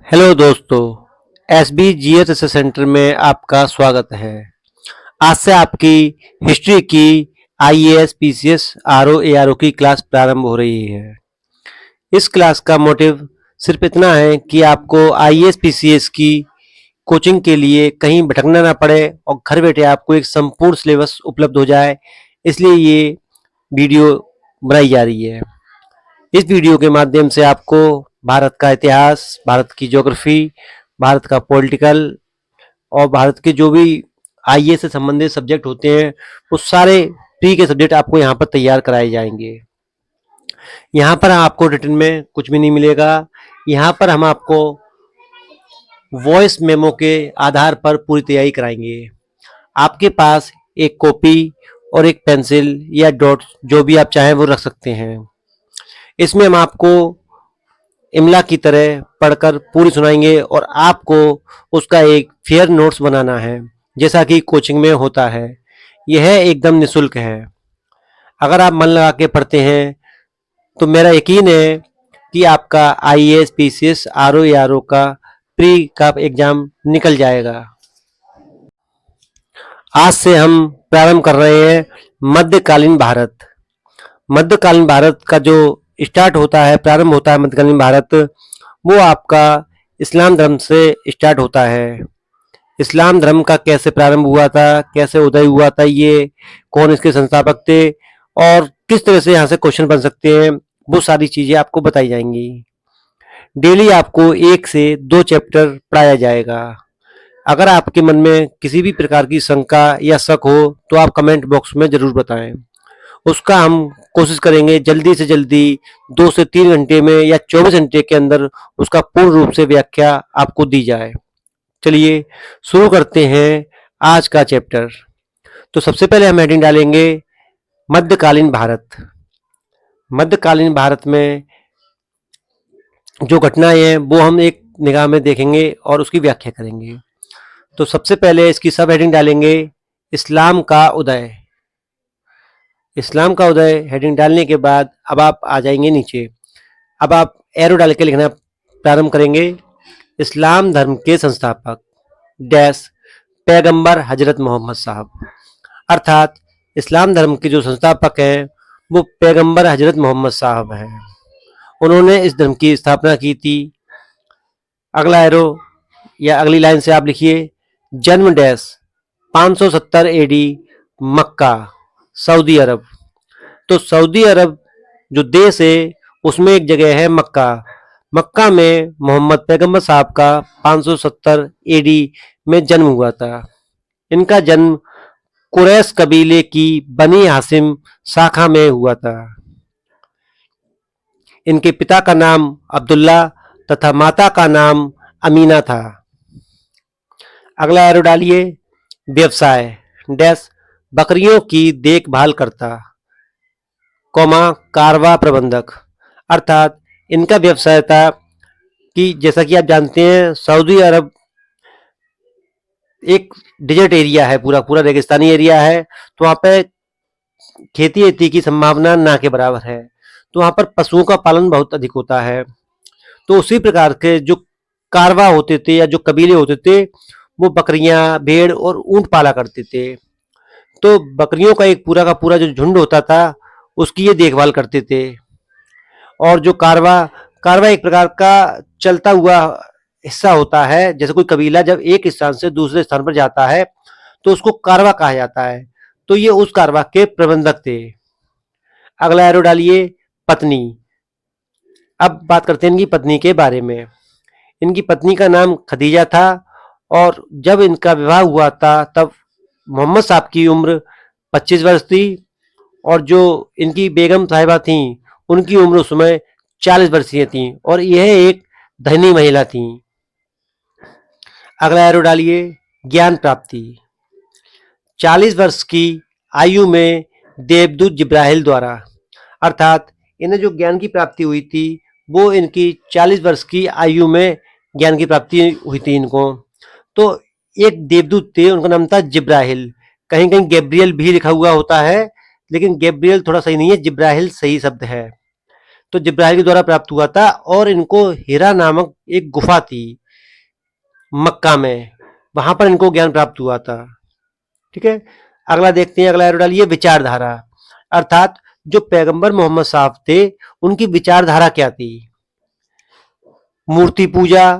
Hello दोस्तों, S B G S S centre में आपका स्वागत है। आज से आपकी हिस्ट्री की I A S P C S R O A R O की क्लास प्रारंभ हो रही है। इस क्लास का मोटिव सिर्फ इतना है कि आपको I A S P C S की कोचिंग के लिए कहीं भटकना ना पड़े और घर बैठे आपको एक संपूर्ण सिलेबस उपलब्ध हो जाए, इसलिए ये वीडियो बनाई जा रही है। इस वीडियो के माध्यम से आपको भारत का इतिहास, भारत की ज्योग्राफी, भारत का पॉलिटिकल और भारत के जो भी आईए से संबंधित सब्जेक्ट होते हैं, वो सारे प्री के सब्जेक्ट आपको यहाँ पर तैयार कराए जाएंगे। यहाँ पर आपको रिटर्न में कुछ भी नहीं मिलेगा। यहाँ पर हम आपको वॉइस मेमो के आधार पर पूरी तैयारी कराएंगे। आपके पास एक कॉपी और एक पेंसिल या डॉट जो भी आप चाहें वो रख सकते हैं। इसमें हम आपको इमला की तरह पढ़कर पूरी सुनाएंगे और आपको उसका एक फेयर नोट्स बनाना है, जैसा कि कोचिंग में होता है। यह एकदम निःशुल्क है। अगर आप मन लगा के पढ़ते हैं तो मेरा यकीन है कि आपका I A S P C S R O A R O का प्री का एग्जाम निकल जाएगा। आज से हम प्रारंभ कर रहे हैं मध्यकालीन भारत। मध्यकालीन भारत का जो स्टार्ट होता है, प्रारंभ होता है मध्यकालीन भारत, वो आपका इस्लाम धर्म से स्टार्ट होता है। इस्लाम धर्म का कैसे प्रारंभ हुआ था, कैसे उदय हुआ था, ये कौन इसके संस्थापक थे और किस तरह से यहाँ से क्वेश्चन बन सकते हैं, वो सारी चीजें आपको बताई जाएंगी। डेली आपको 1 से 2 चैप्टर पढ़ाया जाएगा। अगर आपके मन में किसी भी प्रकार की शंका या शक हो तो आप कमेंट बॉक्स में जरूर बताएं। उसका हम कोशिश करेंगे जल्दी से जल्दी 2 से 3 घंटे में या 24 घंटे के अंदर उसका पूर्ण रूप से व्याख्या आपको दी जाए। चलिए शुरू करते हैं आज का चैप्टर। तो सबसे पहले हम हेडिंग डालेंगे मध्यकालीन भारत। मध्यकालीन भारत में जो घटनाएं हैं वो हम एक निगाह में देखेंगे और उसकी व्याख्या करेंगे। तो सबसे पहले इसकी सब हेडिंग डालेंगे इस्लाम का उदय। इस्लाम का उदय हेडिंग डालने के बाद अब आप आ जाएंगे नीचे। अब आप एरो डाल के लिखना प्रारंभ करेंगे। इस्लाम धर्म के संस्थापक डैश पैगंबर हजरत मोहम्मद साहब, अर्थात इस्लाम धर्म के जो संस्थापक हैं वो पैगंबर हजरत मोहम्मद साहब हैं। उन्होंने इस धर्म की स्थापना की थी। अगला एरो या अगली लाइन से आप लिखिए जन्म डैश 570 एडी मक्का सऊदी अरब। तो सऊदी अरब जो देश है उसमें एक जगह है मक्का। मक्का में मोहम्मद पैगंबर साहब का 570 एडी में जन्म हुआ था। इनका जन्म कुरैश कबीले की बनी हाशिम शाखा में हुआ था। इनके पिता का नाम अब्दुल्ला तथा माता का नाम अमीना था। अगला एरो डालिए व्यवसाय डैश बकरियों की देखभाल करता, कौमा कारवा प्रबंधक, अर्थात इनका व्यवसाय था कि जैसा कि आप जानते हैं सऊदी अरब एक डिजर्ट एरिया है, पूरा पूरा रेगिस्तानी एरिया है। तो वहाँ पे खेती वेती की संभावना ना के बराबर है। तो वहाँ पर पशुओं का पालन बहुत अधिक होता है। तो उसी प्रकार के जो कारवा होते थे या जो कबीले होते थे वो बकरियां, भेड़ और ऊंट पाला करते थे। तो बकरियों का एक पूरा का पूरा जो झुंड होता था उसकी ये देखभाल करते थे। और जो कारवा कारवा एक प्रकार का चलता हुआ हिस्सा होता है। जैसे कोई कबीला जब एक स्थान से दूसरे स्थान पर जाता है तो उसको कारवा कहा जाता है। तो ये उस कारवा के प्रबंधक थे। अगला एरो डालिए पत्नी। अब बात करते हैं इनकी पत्नी के बारे में। इनकी पत्नी का नाम खदीजा था और जब इनका विवाह हुआ था तब मोहम्मद साहब की उम्र 25 वर्ष थी और जो इनकी बेगम साहिबा थी उनकी उम्र उस समय 40 वर्षीय थी और यह एक धनी महिला थी। अगला एरो डालिए ज्ञान प्राप्ति। 40 वर्ष की आयु में देवदूत जिब्राहिल द्वारा, अर्थात इन्हें जो ज्ञान की प्राप्ति हुई थी वो इनकी 40 वर्ष की आयु में ज्ञान की प्राप्ति हुई थी इनको। तो एक देवदूत थे, उनका नाम था जिब्राहिल। कहीं कहीं गैब्रियल भी लिखा हुआ होता है, लेकिन गैब्रियल थोड़ा सही नहीं है, जिब्राहिल सही शब्द है। तो जिब्राइल के द्वारा प्राप्त हुआ था और इनको हिरा नामक एक गुफा थी मक्का में, वहां पर इनको ज्ञान प्राप्त हुआ था। ठीक है, अगला देखते हैं, अगला एरो डालिए विचारधारा, अर्थात जो पैगंबर मोहम्मद साहब थे उनकी विचारधारा क्या थी। मूर्ति पूजा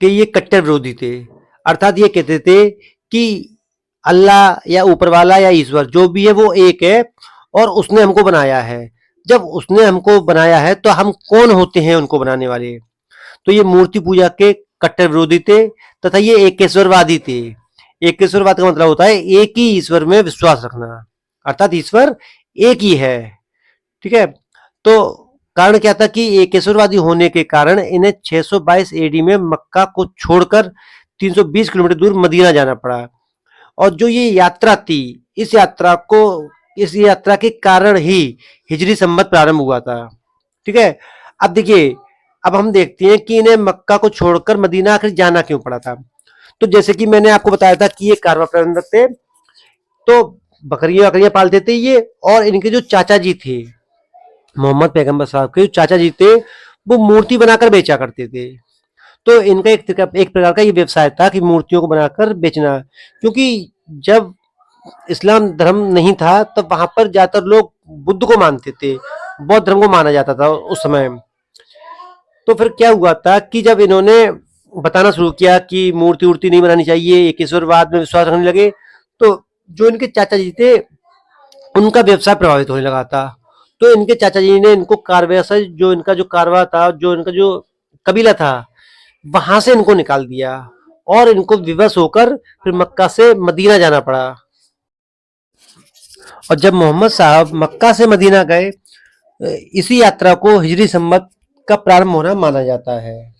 के ये कट्टर विरोधी थे, अर्थात ये कहते थे कि अल्लाह या ऊपर वाला या ईश्वर जो भी है वो एक है और उसने हमको बनाया है। जब उसने हमको बनाया है तो हम कौन होते हैं उनको बनाने वाले। तो ये मूर्ति पूजा के कट्टर विरोधी थे तथा ये एकेश्वरवादी थे। एकेश्वरवाद का मतलब होता है एक ही ईश्वर में विश्वास रखना, अर्थात ईश्वर एक ही है। ठीक है, तो कारण क्या था कि एकेश्वरवादी होने के कारण इन्हें 622 एडी में मक्का को छोड़कर 320 किलोमीटर दूर मदीना जाना पड़ा। और जो ये यात्रा थी, इस यात्रा के कारण ही हिजरी संवत प्रारंभ हुआ था। ठीक है, अब देखिए, अब हम देखते हैं कि इन्हें मक्का को छोड़कर मदीना आखिर जाना क्यों पड़ा था। तो जैसे कि मैंने आपको बताया था कि ये कारवां प्रबंधक थे, तो बकरियां बकरियां पालते थे ये, और इनके जो चाचा जी थे मोहम्मद पैगंबर साहब के, जो चाचा जी थे वो मूर्ति बनाकर बेचा करते थे। तो इनका एक प्रकार का ये व्यवसाय था कि मूर्तियों को बनाकर बेचना, क्योंकि जब इस्लाम धर्म नहीं था तब वहां पर ज्यादातर लोग बुद्ध को मानते थे, बौद्ध धर्म को माना जाता था उस समय। तो फिर क्या हुआ था कि जब इन्होंने बताना शुरू किया कि मूर्ति उर्ति नहीं बनानी चाहिए, एकेश्वरवाद में विश्वास रखने लगे, तो जो इनके चाचा जी थे उनका व्यवसाय प्रभावित होने लगा था। तो इनके चाचा जी ने इनको कारवा से, जो इनका जो कारवा था, जो इनका जो कबीला था, वहां से इनको निकाल दिया और इनको विवश होकर फिर मक्का से मदीना जाना पड़ा। और जब मोहम्मद साहब मक्का से मदीना गए, इसी यात्रा को हिजरी संवत का प्रारंभ होना माना जाता है।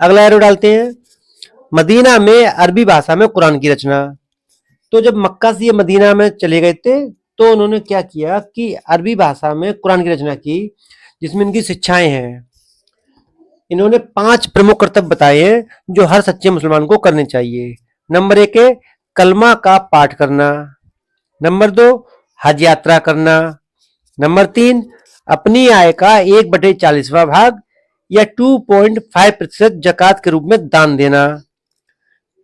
अगला एरो डालते हैं, मदीना में अरबी भाषा में कुरान की रचना। तो जब मक्का से ये मदीना में चले गए थे तो उन्होंने क्या किया कि अरबी भाषा में कुरान की रचना की, जिसमें इनकी शिक्षाएं हैं। इन्होंने 5 प्रमुख कर्तव्य बताए हैं जो हर सच्चे मुसलमान को करने चाहिए। नंबर 1 है कलमा का पाठ करना। नंबर 2 हज यात्रा करना। नंबर 3 अपनी आय का 1/40वां भाग या 2.5% जकात के रूप में दान देना।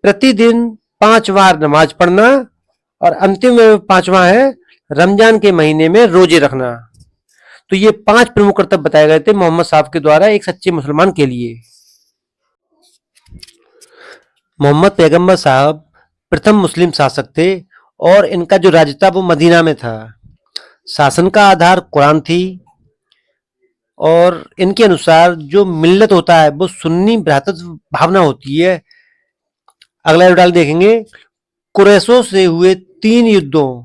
प्रतिदिन 5 बार नमाज पढ़ना। और अंतिम 5वां है रमजान के महीने में रोजे रखना। तो ये 5 प्रमुख कर्तव्य बताए गए थे मोहम्मद साहब के द्वारा एक सच्चे मुसलमान के लिए। मोहम्मद पैगंबर साहब प्रथम मुस्लिम शासक थे और इनका जो राज्य था वो मदीना में था। शासन का आधार कुरान थी और इनके अनुसार जो मिल्लत होता है वो सुन्नी भ्रातृत्व भावना होती है। अगला डाल देखेंगे, कुरैशों से हुए 3 युद्धों,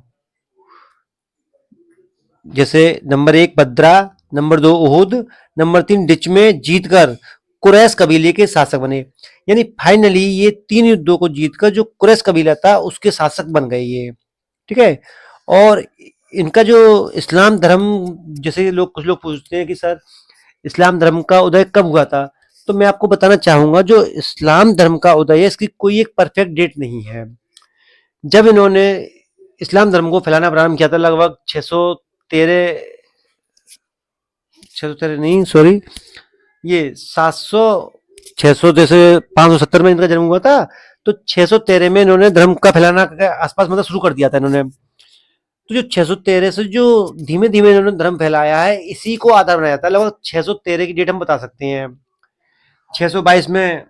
जैसे number 1 Bhadra, number 2 उहुद, number 3 ditch में जीतकर कुरैश कबीले के शासक बने। यानी फाइनली ये 3 युद्धों को जीतकर जो कुरैश कबीला था उसके शासक बन गए ये। ठीक है, और इनका जो इस्लाम धर्म, जैसे कुछ लोग पूछते हैं कि सर इस्लाम धर्म का उदय कब हुआ था, तो मैं आपको बताना चाहूंगा जो इस्लाम धर्म का उदय है इसकी कोई एक परफेक्ट डेट नहीं है। जब इन्होंने इस्लाम धर्म को फैलाना प्रारंभ किया था लगभग 613 नहीं, सॉरी, ये 600 जैसे 570 में इनका जन्म हुआ था, तो 613 में इन्होंने धर्म का फैलाना आसपास मतलब शुरू कर दिया था इन्होंने। तो जो 613 से जो धीमे धीमे इन्होंने धर्म फैलाया है इसी को आधार बनाया था। लगभग 613 की डेट हम बता सकते हैं। 622 में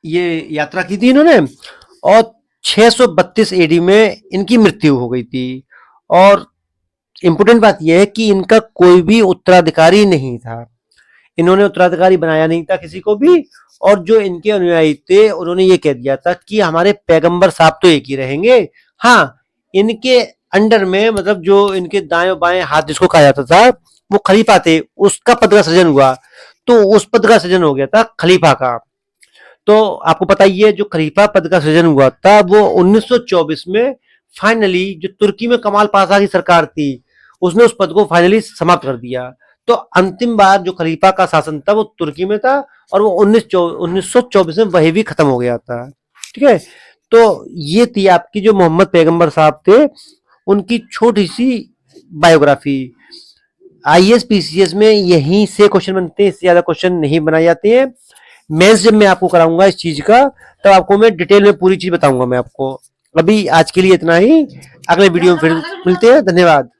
ये यात्रा की थी इन्होंने और 632 एडी में इनकी मृत्यु हो गई थी। और इम्पोर्टेंट बात यह है कि इनका कोई भी उत्तराधिकारी नहीं था, इन्होंने उत्तराधिकारी बनाया नहीं था किसी को भी। और जो इनके अनुयायी थे उन्होंने ये कह दिया था कि हमारे पैगंबर साहब तो एक ही रहेंगे, हाँ इनके अंडर में मतलब जो इनके दाएं बाएं हाथ जिसको कहा जाता था वो खलीफा थे, उसका पद का सृजन हुआ। तो उस पद का सृजन हो गया था खलीफा का। तो आपको पता ही है जो खलीफा पद का सृजन हुआ था वो 1924 में फाइनली जो तुर्की में कमाल पाशा की सरकार थी उसने उस पद को फाइनली समाप्त कर दिया। तो अंतिम बार जो खलीफा का शासन था वो तुर्की में था और वो 1924 में वही भी खत्म हो गया था। ठीक है, तो ये थी आपकी जो मोहम्मद पैगंबर साहब थे उनकी छोटी सी बायोग्राफी। आईएएस पीसीएस में यहीं से क्वेश्चन बनते हैं, इससे ज्यादा क्वेश्चन नहीं बनाए जाते हैं। मेंस जब मैं आपको कराऊंगा इस चीज का, तब आपको मैं डिटेल में पूरी चीज बताऊंगा मैं आपको। अभी आज के लिए इतना ही, अगले वीडियो में फिर मिलते हैं। धन्यवाद।